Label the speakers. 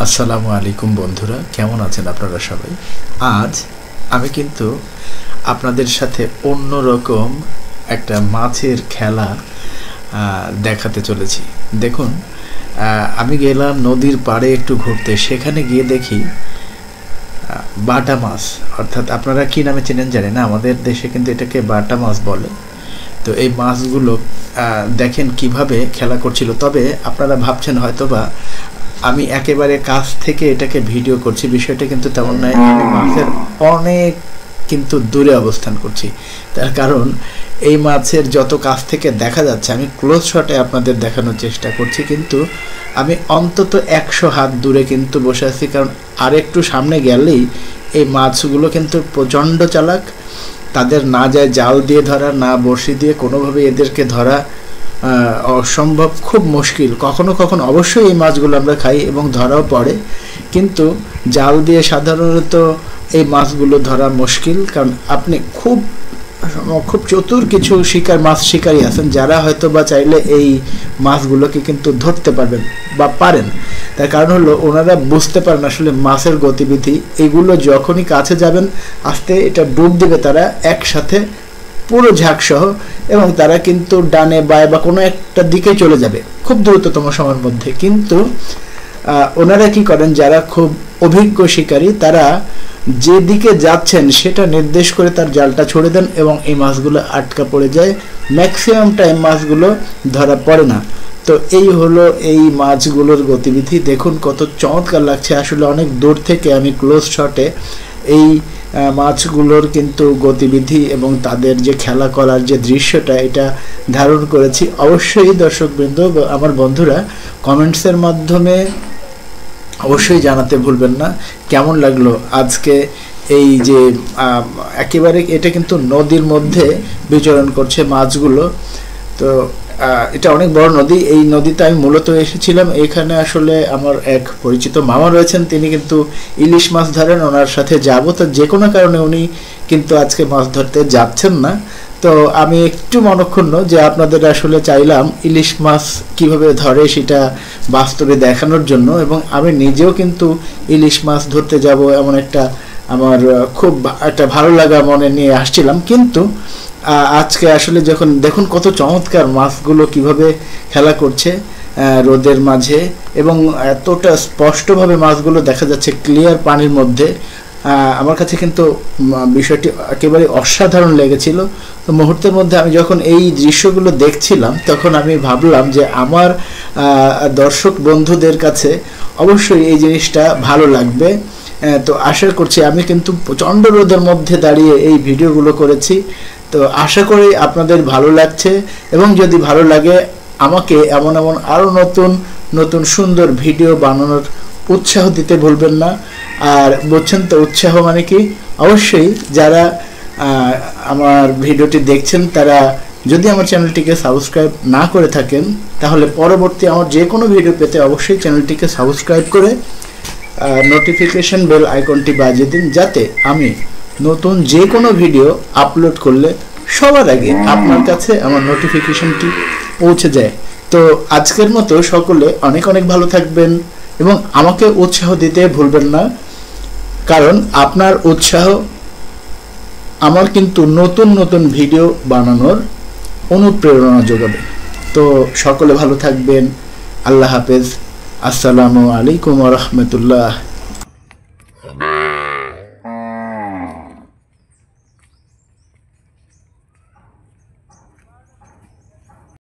Speaker 1: আসসালামু আলাইকুম বন্ধুরা, কেমন আছেন আপনারা সবাই? আজ আমি কিন্তু আপনাদের সাথে অন্যরকম একটা মাছের খেলা দেখাতে চলেছি। দেখুন, আমি গেলাম নদীর পাড়ে একটু ঘুরতে। সেখানে গিয়ে দেখি বাটা মাছ, অর্থাৎ আপনারা কি নামে চেনেন জানি না, আমাদের দেশে কিন্তু এটাকে বাটা মাছ বলে। তো এই মাছগুলো দেখেন কিভাবে খেলা করছিল। তবে আপনারা ভাবছেন হয়তোবা আমি একেবারে কাছ থেকে এটাকে ভিডিও করছি, বিষয়টা কিন্তু তেমন নয়। আমি মাছের অনেক কিন্তু দূরে অবস্থান করছি, তার কারণ এই মাছের যত কাছ থেকে দেখা যাচ্ছে আমি ক্লোজ শটে আপনাদের দেখানোর চেষ্টা করছি, কিন্তু আমি অন্তত 100 হাত দূরে কিন্তু বসে আছি। কারণ আর একটু সামনে গেলেই এই মাছগুলো কিন্তু প্রচণ্ড চালাক। তাদের না যায় জাল দিয়ে ধরা, না বড়শি দিয়ে, কোনোভাবে এদেরকে ধরা অসম্ভব, খুব মুশকিল। কখনো কখনো অবশ্যই এই মাছগুলো আমরা খাই এবং ধরাও পড়ে, কিন্তু জাল দিয়ে সাধারণত এই মাছগুলো ধরা মুশকিল। কারণ আপনি খুব চতুর কিছু মাছ শিকারী আছেন যারা হয়তো বা চাইলে এই মাছগুলোকে কিন্তু ধরতে পারবেন বা পারেন। তার কারণ হলো ওনারা বুঝতে পারেন আসলে মাছের গতিবিধি। এগুলো যখনই কাছে যাবেন আস্তে এটা ডুব দেবে তারা একসাথে পুরো ঝাঁকসহ, এবং তারা কিন্তু ডানে বায়ে বা কোনো একটা দিকে চলে যাবে খুব দ্রুততম সময়ের মধ্যে। কিন্তু ওনারা কি করেন, যারা খুব অভিজ্ঞ শিকারী তারা যেদিকে যাচ্ছেন সেটা নির্দেশ করে তার জালটা ছড়ে দেন এবং এই মাছগুলো আটকা পড়ে যায়। ম্যাক্সিমাম টাইম মাছগুলো ধরা পড়ে না। তো এই হলো এই মাছগুলোর গতিবিধি। দেখুন কত চমৎকার লাগছে। আসলে অনেক দূর থেকে আমি ক্লোজ শটে এই মাছগুলোর কিন্তু গতিবিধি এবং তাদের যে খেলা করার যে দৃশ্যটা এটা ধারণ করেছি। অবশ্যই দর্শকবৃন্দ, আমার বন্ধুরা কমেন্টসের মাধ্যমে অবশ্যই জানাতে ভুলবেন না কেমন লাগলো আজকে এই যে একেবারে এটা কিন্তু নদীর মধ্যে বিচরণ করছে মাছগুলো। তো এটা অনেক বড় নদী। এই নদীতে আমি মূলত এসেছিলাম। এখানে আসলে আমার এক পরিচিত মামা রয়েছেন, তিনি কিন্তু ইলিশ মাছ ধরেন, ওনার সাথে যাব। তো যে কোনো কারণে উনি কিন্তু আজকে মাছ ধরতে যাচ্ছেন না। তো আমি একটু মনক্ষুণ্ণ যে আপনাদের আসলে চাইলাম ইলিশ মাছ কিভাবে ধরে সেটা বাস্তবে দেখানোর জন্য, এবং আমি নিজেও কিন্তু ইলিশ মাছ ধরতে যাব এমন একটা আমার খুব একটা ভালো লাগা মনে নিয়ে আসছিলাম। কিন্তু আজকে আসলে যখন দেখুন কত চমৎকার মাছগুলো কিভাবে খেলা করছে রোদের মাঝে, এবং এতটা স্পষ্টভাবে মাছগুলো দেখা যাচ্ছে ক্লিয়ার পানির মধ্যে। আমার কাছে কিন্তু বিষয়টি একেবারে অসাধারণ লেগেছিল। তো মুহূর্তের মধ্যে আমি যখন এই দৃশ্যগুলো দেখছিলাম তখন আমি ভাবলাম যে আমার দর্শক বন্ধুদের কাছে অবশ্যই এই জিনিসটা ভালো লাগবে। তো আশা করছি, আমি কিন্তু প্রচণ্ড রোদের মধ্যে দাঁড়িয়ে এই ভিডিওগুলো করেছি। তো আশা করি আপনাদের ভালো লাগছে, এবং যদি ভালো লাগে আমাকে এমন আরও নতুন নতুন সুন্দর ভিডিও বানানোর উৎসাহ দিতে ভুলবেন না। আর বলছেন তো উৎসাহ মানে কি, অবশ্যই যারা আমার ভিডিওটি দেখছেন তারা যদি আমার চ্যানেলটিকে সাবস্ক্রাইব না করে থাকেন তাহলে পরবর্তী আমার যে কোনো ভিডিও পেতে অবশ্যই চ্যানেলটিকে সাবস্ক্রাইব করে নোটিফিকেশন বেল আইকনটি বাজিয়ে দিন, যাতে আমি নতুন যে কোনো ভিডিও আপলোড করলে সবার আগে আপনার কাছে আমার নোটিফিকেশনটি পৌঁছে যায়। তো আজকের মতো সকলে অনেক অনেক ভালো থাকবেন এবং আমাকে উৎসাহ দিতে ভুলবেন না, কারণ আপনার উৎসাহ আমার কিন্তু নতুন নতুন ভিডিও বানানোর অনুপ্রেরণা যোগাবে। তো সকলে ভালো থাকবেন। আল্লাহ হাফেজ। আসসালামু আলাইকুম ওয়া রাহমাতুল্লাহ।